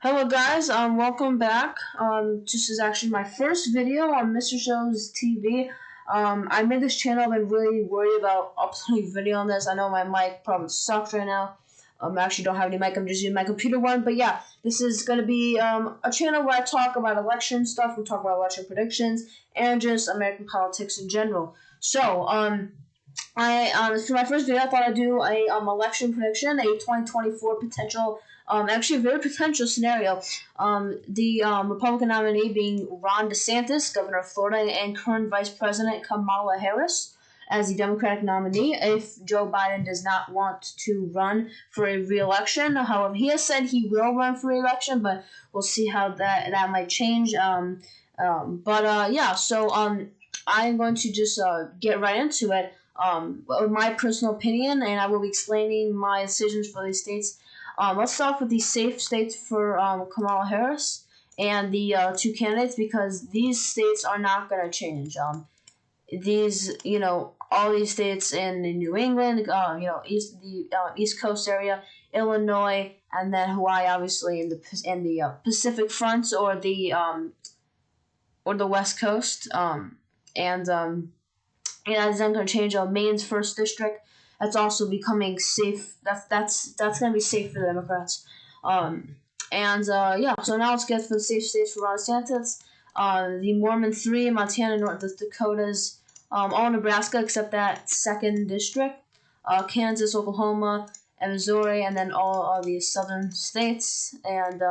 Hello guys, welcome back. This is actually my first video on Mr. Show's TV. I made this channel. I've been really worried about uploading video on this. I know my mic probably sucks right now. I actually don't have any mic. I'm just using my computer one. But yeah, this is going to be a channel where I talk about election stuff. We talk about election predictions and just American politics in general. So, for my first video, I thought I'd do a election prediction, a 2024 potential, actually a very potential scenario. The Republican nominee being Ron DeSantis, governor of Florida, and current Vice President Kamala Harris as the Democratic nominee if Joe Biden does not want to run for a re-election. However, he has said he will run for re-election, but we'll see how that might change. Yeah, so I'm going to just get right into it. My personal opinion, and I will be explaining my decisions for these states. Let's start with the safe states for Kamala Harris and the two candidates, because these states are not going to change. All these states in New England, East Coast area, Illinois, and then Hawaii, obviously in the Pacific Front or the West Coast, it's not going to change. Maine's first district, that's also becoming safe. That's going to be safe for the Democrats. So now let's get for the safe states for Ron DeSantis. The Mormon 3, Montana, North Dakotas, all Nebraska except that second district, Kansas, Oklahoma, and Missouri, and then all of the southern states, and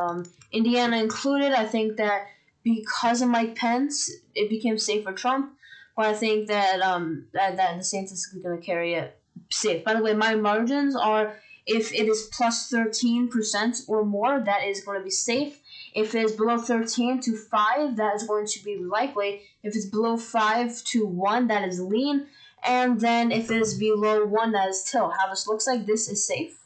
Indiana included. I think that because of Mike Pence, it became safe for Trump. But I think that that DeSantis is going to carry it safe. By the way, my margins are, if it is plus 13% or more, that is going to be safe. If it is below 13 to 5, that is going to be likely. If it's below 5 to 1, that is lean. And then if it is below 1, that is tilt. How this looks like, this is safe.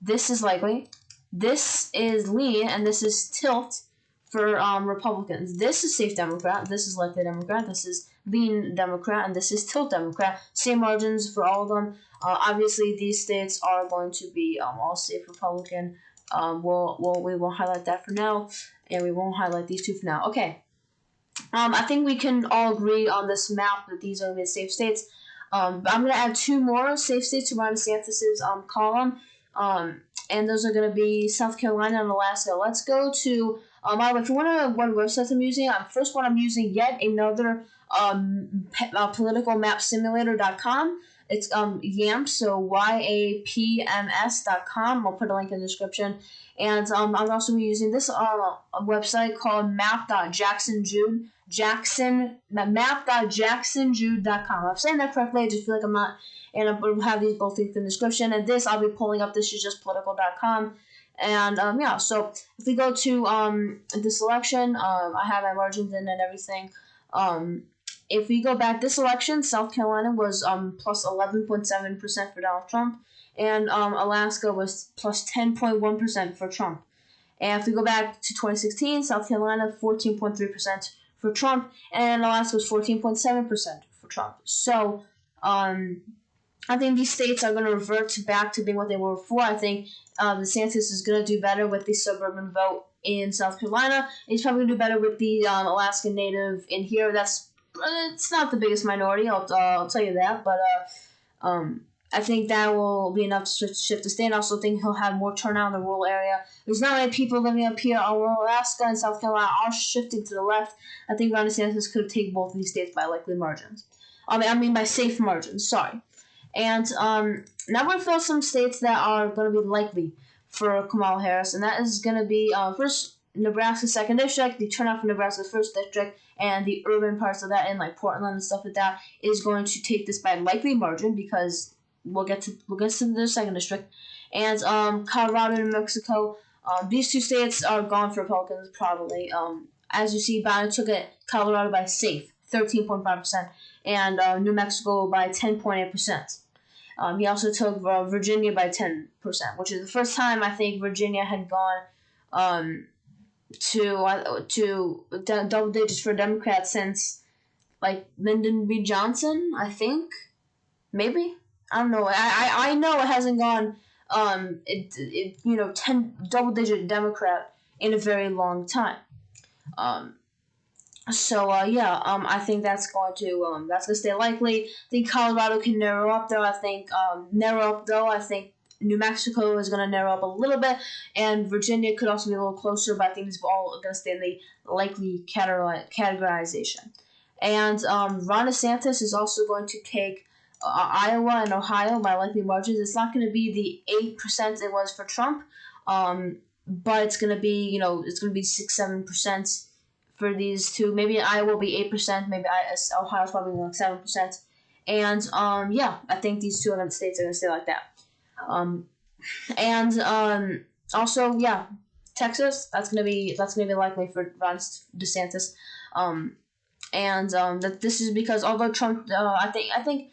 This is likely. This is lean, and this is tilt for Republicans. This is safe Democrat. This is likely Democrat. This is lean Democrat, and this is tilt Democrat. Same margins for all of them. Obviously, these states are going to be all safe Republican. We won't highlight that for now, and we won't highlight these two for now. Okay. I think we can all agree on this map that these are going to be safe states. But I'm going to add two more safe states to Ron DeSantis' column. And those are going to be South Carolina and Alaska. Let's go to, if you want to know what websites I'm using, first one I'm using yet another political map simulator.com. It's YAMPS, so YAPMS.com. I'll put a link in the description. And I'm also using this website called map.jacksonjude.com. I'm saying that correctly, I just feel like I'm not. And I'll have these both linked in the description. And this, I'll be pulling up. This is just political.com. And, so if we go to the selection, I have my margins in and everything. If we go back, this election, South Carolina was plus 11.7% for Donald Trump. And Alaska was plus 10.1% for Trump. And if we go back to 2016, South Carolina, 14.3% for Trump. And Alaska was 14.7% for Trump. So, I think these states are going to revert back to being what they were before. I think DeSantis is going to do better with the suburban vote in South Carolina. He's probably going to do better with the Alaskan Native in here. It's not the biggest minority, I'll tell you that. But I think that will be enough to shift the state. I also think he'll have more turnout in the rural area. There's not many people living up here. Alaska and South Carolina are shifting to the left. I think Ron DeSantis could take both of these states by likely margins. By safe margins, sorry. And now we're going to fill some states that are going to be likely for Kamala Harris, and that is going to be first Nebraska 2nd District. The turnout for Nebraska's 1st District and the urban parts of that, in like Portland and stuff like that, is going to take this by likely margin, because we'll get to the 2nd District. And Colorado and New Mexico, these two states are gone for Republicans probably. As you see, Biden took Colorado by safe 13.5%, and New Mexico by 10.8%. He also took Virginia by 10%, which is the first time I think Virginia had gone to double digits for Democrats since like Lyndon B. Johnson, I think. Maybe. I don't know. I know it hasn't gone 10 double digit Democrat in a very long time. I think that's going to stay likely. I think Colorado can narrow up though. I think New Mexico is going to narrow up a little bit, and Virginia could also be a little closer. But I think it's all going to stay in the likely categorization. And Ron DeSantis is also going to take Iowa and Ohio by likely margins. It's not going to be the 8% it was for Trump, but it's going to be 6-7% for these two. Maybe Iowa will be 8%. Maybe Ohio's probably like 7%. And I think these two other states are going to stay like that. Also, Texas. That's gonna be likely for Ron DeSantis. That this is because although Trump, I think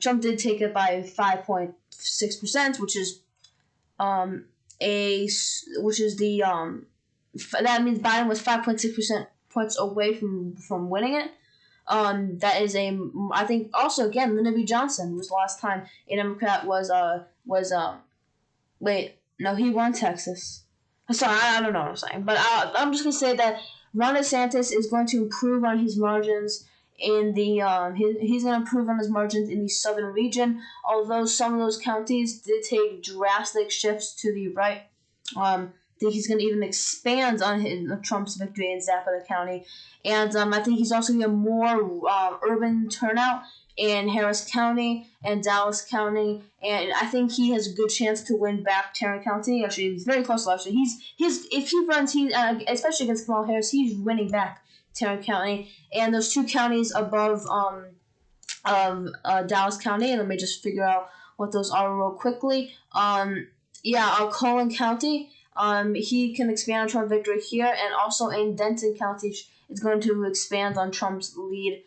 Trump did take it by 5.6%, which is that means Biden was 5.6% points away from winning it. That is I think also again Lyndon Johnson was the last time a Democrat he won Texas. Sorry, I don't know what I'm saying, but I'm just gonna say that Ron DeSantis is going to improve on his margins in the he's going to improve on his margins in the southern region, although some of those counties did take drastic shifts to the right. I think he's going to even expand on Trump's victory in Zapata County, and I think he's also going to get more urban turnout in Harris County and Dallas County, and I think he has a good chance to win back Tarrant County. Actually, he's very close to election. If he runs, especially against Kamala Harris, he's winning back Tarrant County and those two counties above Dallas County. And let me just figure out what those are real quickly. Collin County. He can expand on Trump's victory here, and also in Denton County, it's going to expand on Trump's lead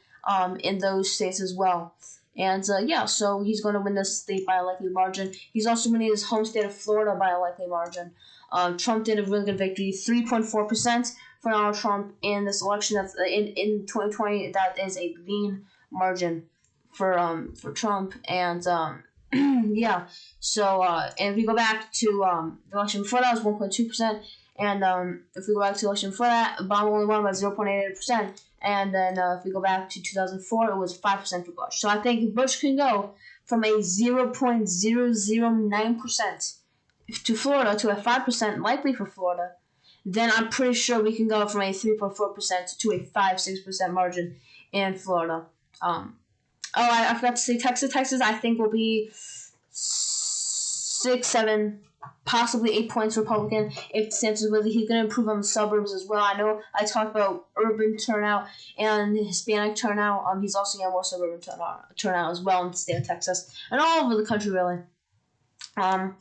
in those states as well. And so he's going to win this state by a likely margin. He's also winning his home state of Florida by a likely margin. Trump did a really good victory, 3.4% for Donald Trump in this election. That's in 2020. That is a lean margin for Trump. And So and if we go back to the election before that, it was 1.2%. And if we go back to the election before that, Obama only won by 0.88%. And then if we go back to 2004, it was 5% for Bush. So I think Bush can go from a 0.009% to Florida to a 5% likely for Florida. Then I'm pretty sure we can go from a 3.4% to a 5-6% margin in Florida. I forgot to say Texas. Texas, I think, will be 6, 7, possibly 8 points Republican. If DeSantis whether he's going to improve on the suburbs as well. I know I talked about urban turnout and Hispanic turnout. He's also going to have more suburban turnout as well in the state of Texas and all over the country really. Now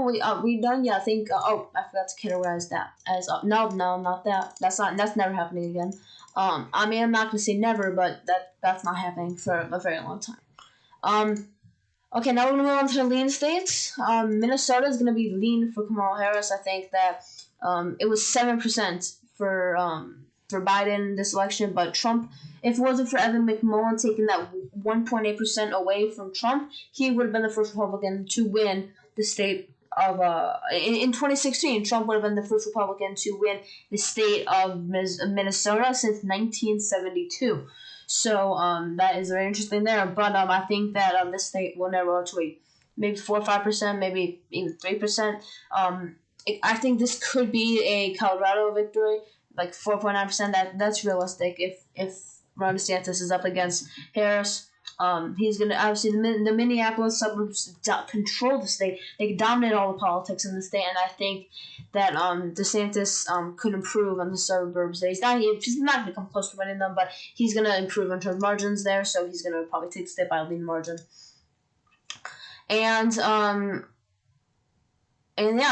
we done. Yeah, I think. I forgot to categorize that as no, not that. That's never happening again. I mean, I'm not gonna say never, but that's not happening for a very long time. Okay, now we're gonna move on to the lean states. Minnesota is gonna be lean for Kamala Harris. I think that it was 7% for Biden this election, but Trump, if it wasn't for Evan McMullin taking that 1.8% away from Trump, he would have been the first Republican to win the state of in 2016. Trump would have been the first Republican to win the state of Minnesota since 1972. So that is very interesting there. But I think that this state will narrow to maybe 4 or 5%, maybe even 3%. I think this could be a Colorado victory, like 4.9%. That's realistic if Ron DeSantis is up against Harris. He's going to obviously the Minneapolis suburbs control the state. They dominate all the politics in the state, and I think that DeSantis could improve on the suburbs. He's not going to come close to winning them, but he's going to improve on terms of margins there. So he's going to probably take the state by a lean margin. And I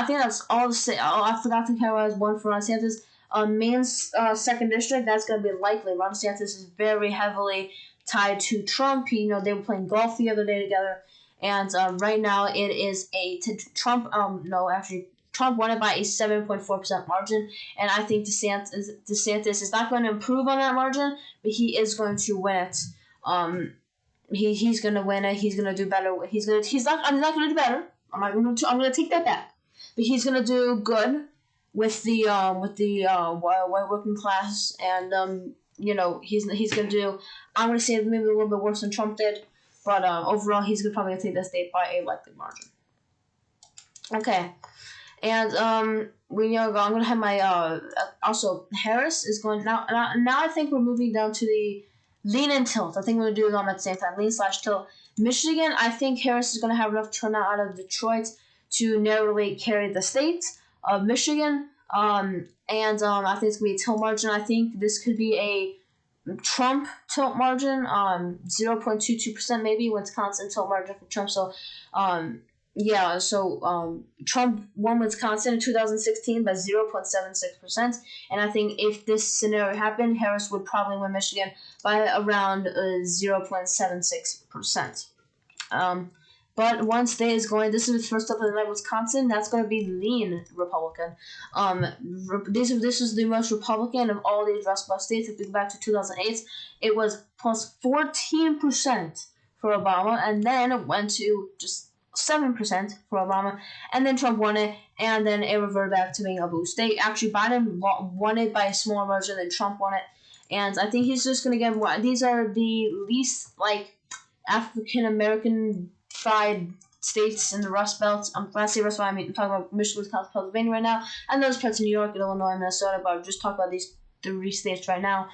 think that's all to say. I forgot to categorize one for Ron DeSantis. Maine's 2nd district, that's going to be likely. Ron DeSantis is very heavily tied to Trump. They were playing golf the other day together, and right now it is Trump won it by a 7.4% margin, and I think DeSantis is not going to improve on that margin, but he is going to win it. He's going to win it. He's going to do better. I'm not going to do better. I'm going to take that back. but he's gonna do good with the white working class, and he's gonna do. I'm gonna say maybe a little bit worse than Trump did, but overall he's probably gonna take the state by a likely margin. Okay, and I'm gonna have my also Harris is going now. Now I think we're moving down to the lean and tilt. I think we're gonna do them at the same time. Lean/tilt. Michigan, I think Harris is gonna have enough turnout out of Detroit to narrowly carry the state of Michigan. I think it's gonna be a tilt margin. I think this could be a Trump tilt margin, 0.22% maybe. Wisconsin tilt margin for Trump. So, Trump won Wisconsin in 2016 by 0.76%, and I think if this scenario happened, Harris would probably win Michigan by around 0.76%. But one state is going. This is the first up of the night. Wisconsin. That's going to be lean Republican. This was the most Republican of all these Rust Belt states. If we go back to 2008, it was plus 14% for Obama, and then it went to just 7% for Obama, and then Trump won it, and then it reverted back to being a blue state. Actually, Biden won it by a smaller margin than Trump won it, and I think he's just going to get one. These are the least African American states in the Rust Belt. When I say Rust Belt, I'm talking about Michigan, Wisconsin, Pennsylvania right now, and those parts of New York, Illinois, Minnesota. But I'll just talk about these three states right now.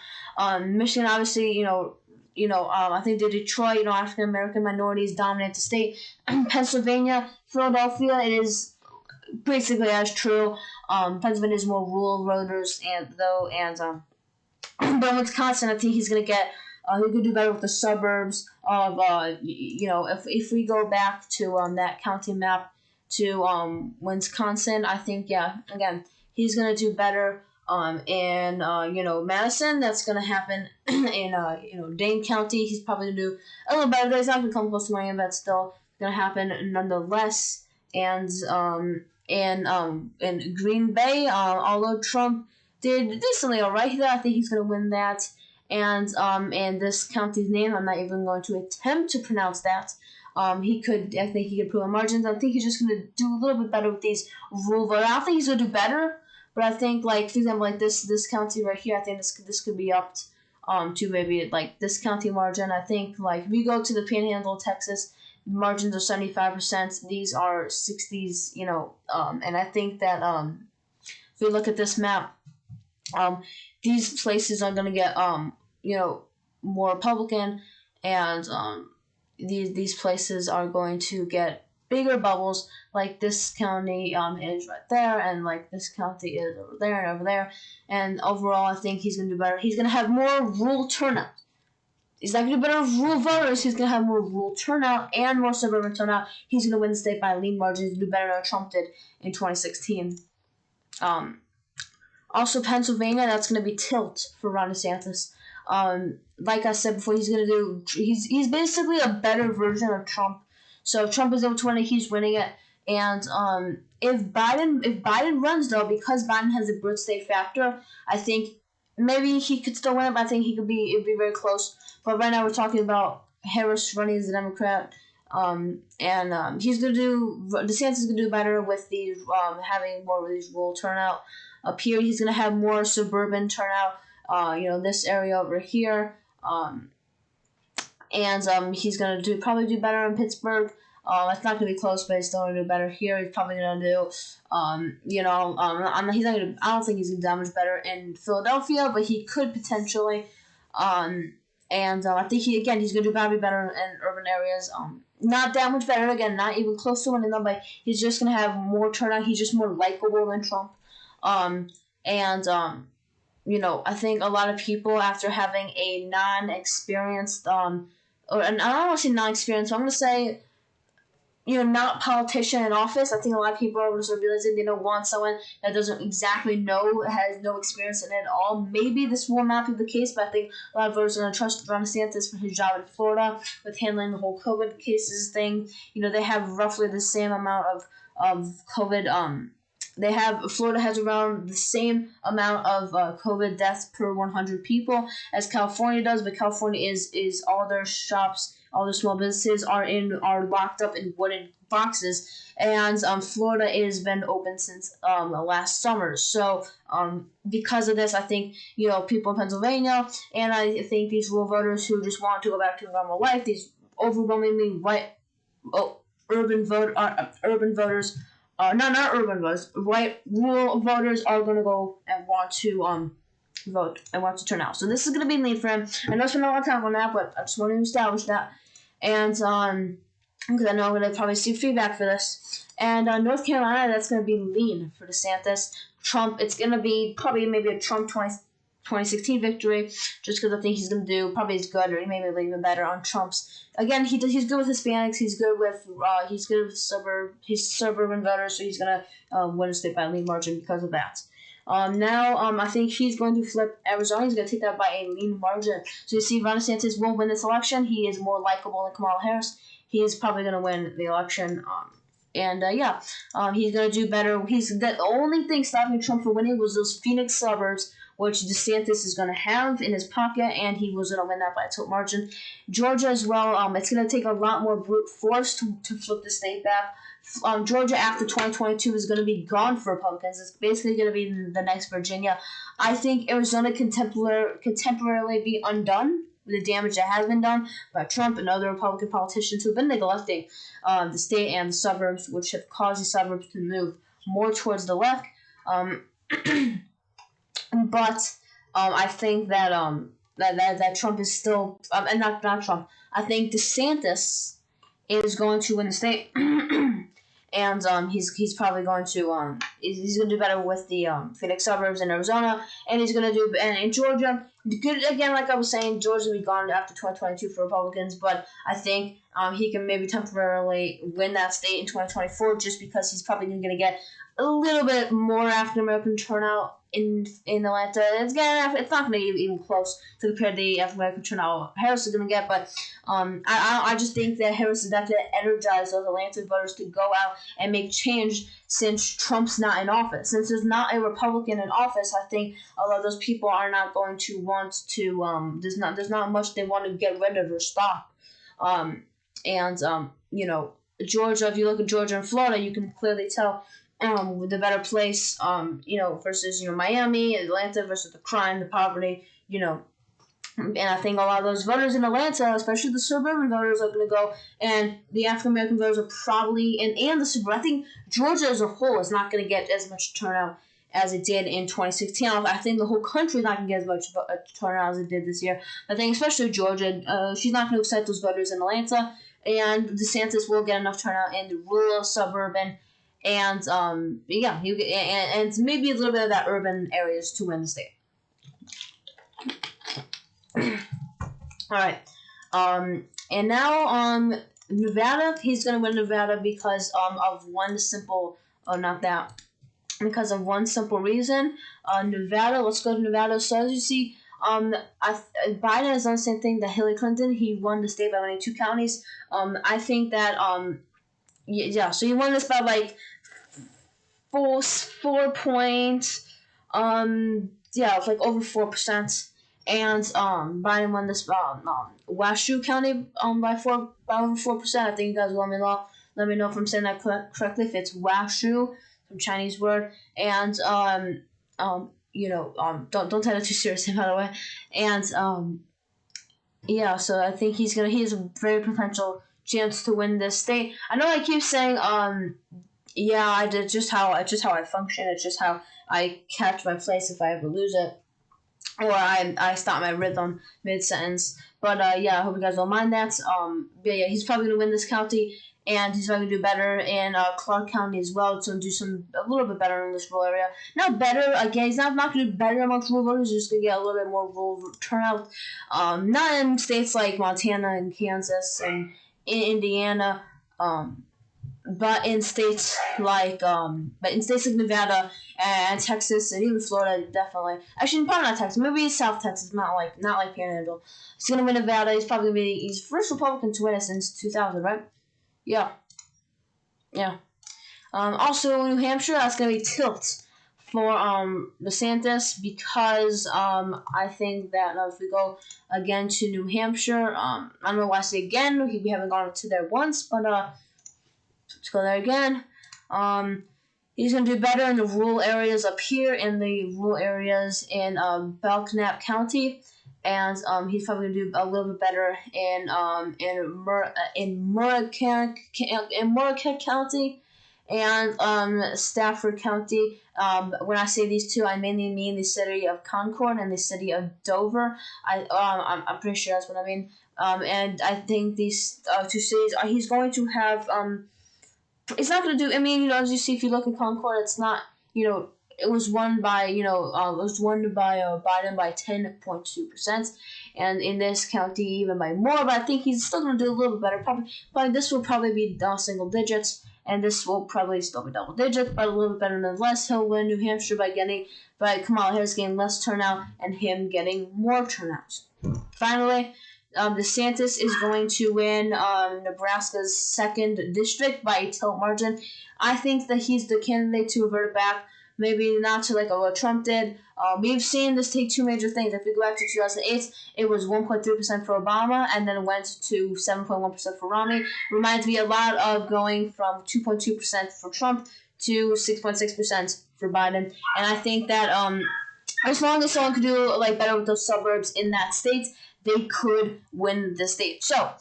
Michigan, obviously, I think the Detroit, African American minorities dominate the state. Pennsylvania, Philadelphia, it is basically as true. Pennsylvania is more rural voters, but Wisconsin, I think he's gonna get. He could do better with the suburbs of, if we go back to that county map to Wisconsin, I think, again, he's going to do better in, Madison. That's going to happen in, Dane County. He's probably going to do a little better. He's not going to come close to Miami, but still going to happen nonetheless. And in Green Bay, although Trump did decently all right there, I think he's going to win that. And this county's name, I'm not even going to attempt to pronounce that. I think he could prove on margins. I think he's just going to do a little bit better with these rural voters. I don't think he's going to do better, but I think, for example, this county right here, I think this could be upped to maybe, this county margin. I think, if you go to the Panhandle of Texas, margins are 75%. These are 60s, and I think that if we look at this map, these places are going to get, more Republican, and these places are going to get bigger bubbles, like this county is right there, and this county is over there and over there, and overall I think he's going to do better. He's going to have more rural turnout. He's not going to do better with rural voters. He's going to have more rural turnout and more suburban turnout. He's going to win the state by a lean margin. He's going to do better than Trump did in 2016. Also, Pennsylvania, that's going to be tilt for Ron DeSantis. Like I said before, he's basically a better version of Trump. So if Trump is able to win it, he's winning it. And if Biden runs, though, because Biden has a birth state factor, I think maybe he could still win it, but I think it'd be very close. But right now we're talking about Harris running as a Democrat. DeSantis is going to do better with these, having more of these rural turnout. Up here, he's going to have more suburban turnout, this area over here. He's going to probably do better in Pittsburgh. It's not going to be close, but he's still going to do better here. He's probably going to do, I don't think he's going to do much better in Philadelphia, but he could potentially. I think he's going to do probably better in urban areas. Not that much better, again, not even close to winning them, but he's just going to have more turnout. He's just more likable than Trump. I think a lot of people, after having a non-experienced, or I don't want to say non-experienced, so I'm going to say, not politician in office, I think a lot of people are just realizing they don't want someone that doesn't exactly know, has no experience in it at all. Maybe this will not be the case, but I think a lot of voters are going to trust Ron DeSantis for his job in Florida with handling the whole COVID cases thing. They have roughly the same amount of COVID, Florida has around the same amount of COVID deaths per 100 people as California does, but California is all their shops, all the small businesses are locked up in wooden boxes, and Florida has been open since last summer. So because of this, I think people in Pennsylvania, and I think these rural voters who just want to go back to normal life, these overwhelmingly white urban voters. Not urban voters. White rural voters are going to go and want to vote and want to turn out. So this is going to be lead for him. I know I spent a lot of time on that, but I just want to establish that. And because I know I'm going to probably see feedback for this. And North Carolina, that's going to be lean for DeSantis. Trump, it's going to be probably maybe a Trump 2016 victory, just because I think he's going to do probably as good or maybe even better on Trump's. Again, he's good with Hispanics. He's good with suburban voters, so he's going to win a state by a lean margin because of that. Now, I think he's going to flip Arizona. He's going to take that by a lean margin. So you see, Ron DeSantis will win this election. He is more likable than Kamala Harris. He is probably going to win the election. He's going to do better. The only thing stopping Trump from winning was those Phoenix suburbs, which DeSantis is going to have in his pocket, and he was going to win that by a tilt margin. Georgia as well. It's going to take a lot more brute force to flip the state back. Georgia after 2022 is going to be gone for Republicans. It's basically going to be the next Virginia. I think Arizona can temporarily be undone with the damage that has been done by Trump and other Republican politicians who have been neglecting the state and the suburbs, which have caused the suburbs to move more towards the left. But I think that that Trump is still and not Trump. I think DeSantis is going to win the state. And he's probably going to he's going to do better with the Phoenix suburbs in Arizona, and he's going to do and in Georgia. Good again, like I was saying, Georgia will be gone after 2022 for Republicans, but I think he can maybe temporarily win that state in 2024 just because he's probably going to get a little bit more African American turnout in Atlanta. It's not going to be even close to compare to the African American turnout Harris is going to get, but I just think that Harris is not going to energize those Atlanta voters to go out and make change since Trump's not in office. Since there's not a Republican in office, I think a lot of those people are not going to want to. There's not much they want to get rid of or stop. Georgia. If you look at Georgia and Florida, you can clearly tell. The better place, versus, Miami, Atlanta versus the crime, the poverty, and I think a lot of those voters in Atlanta, especially the suburban voters, are going to go, and the African American voters are probably, and the suburban, I think Georgia as a whole is not going to get as much turnout as it did in 2016. I think the whole country is not going to get as much turnout as it did this year. I think especially Georgia, she's not going to excite those voters in Atlanta, and DeSantis will get enough turnout in the rural, suburban, and and maybe a little bit of that urban areas to win the state. All right, and now Nevada, he's gonna win Nevada because of one simple, because of one simple reason. Nevada, let's go to Nevada. So as you see, Biden has done the same thing that Hillary Clinton. He won the state by winning 2 counties. I think that so he won this by like 4 points. It's like over 4%. And Biden won this Washoe County by over 4%. I think you guys will let me know if I'm saying that correctly. If it's Washoe, some Chinese word, and don't take it too seriously, by the way. And so I think he has a very potential chance to win this state. I know I keep saying I did just how I function. It's just how I catch my place if I ever lose it, or I stop my rhythm mid sentence. But I hope you guys don't mind that. He's probably gonna win this county, and he's probably gonna do better in Clark County as well. So do a little bit better in this rural area. Not better again. He's not gonna do better amongst rural voters. He's just gonna get a little bit more rural turnout. Not in states like Montana and Kansas and in Indiana. But in states like Nevada and Texas and even Florida, definitely. Actually, probably not Texas. Maybe South Texas, not like Panhandle. He's gonna win Nevada. He's probably gonna be first Republican to win it since 2000, right? Yeah. Also, New Hampshire, that's gonna be tilt for DeSantis because I think that if we go again to New Hampshire, I don't know why I say again. We haven't gone to there once, but let's go there again. He's going to do better in the rural areas up here, in the rural areas in Belknap County, and he's probably going to do a little bit better in Murrica County and Stafford County. When I say these two, I mainly mean the city of Concord and the city of Dover. I'm pretty sure that's what I mean. And I think these two cities, he's going to have it's not going to do. I mean, as you see, if you look at Concord, it's not. It was won by Biden by 10.2%, and in this county even by more. But I think he's still going to do a little bit better. Probably this will probably be single digits, and this will probably still be double digits, but a little bit better nonetheless. He'll win New Hampshire by Kamala Harris getting less turnout and him getting more turnout. Finally, DeSantis is going to win Nebraska's 2nd district by a tilt margin. I think that he's the candidate to revert back, maybe not to like what Trump did. We've seen this take two major things. If we go back to 2008, it was 1.3% for Obama, and then it went to 7.1% for Romney. Reminds me a lot of going from 2.2% for Trump to 6.6% for Biden. And I think that as long as someone could do better with those suburbs in that state, they could win the state. So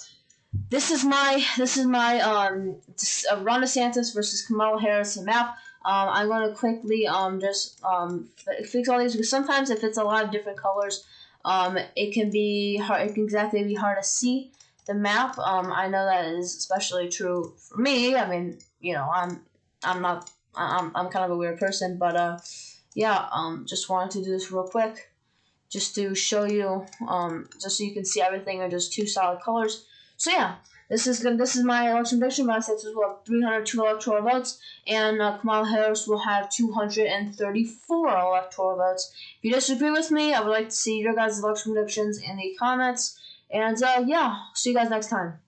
this is my Ron DeSantis versus Kamala Harris map. I'm going to quickly just fix all these, because sometimes if it's a lot of different colors, it can be hard. It can be hard to see the map. I know that is especially true for me. I mean, I'm kind of a weird person, but just wanted to do this real quick, just to show you, just so you can see everything are just two solid colors. So yeah, this is my election prediction. DeSantis will have 302 electoral votes, and Kamala Harris will have 234 electoral votes. If you disagree with me, I would like to see your guys' election predictions in the comments. And see you guys next time.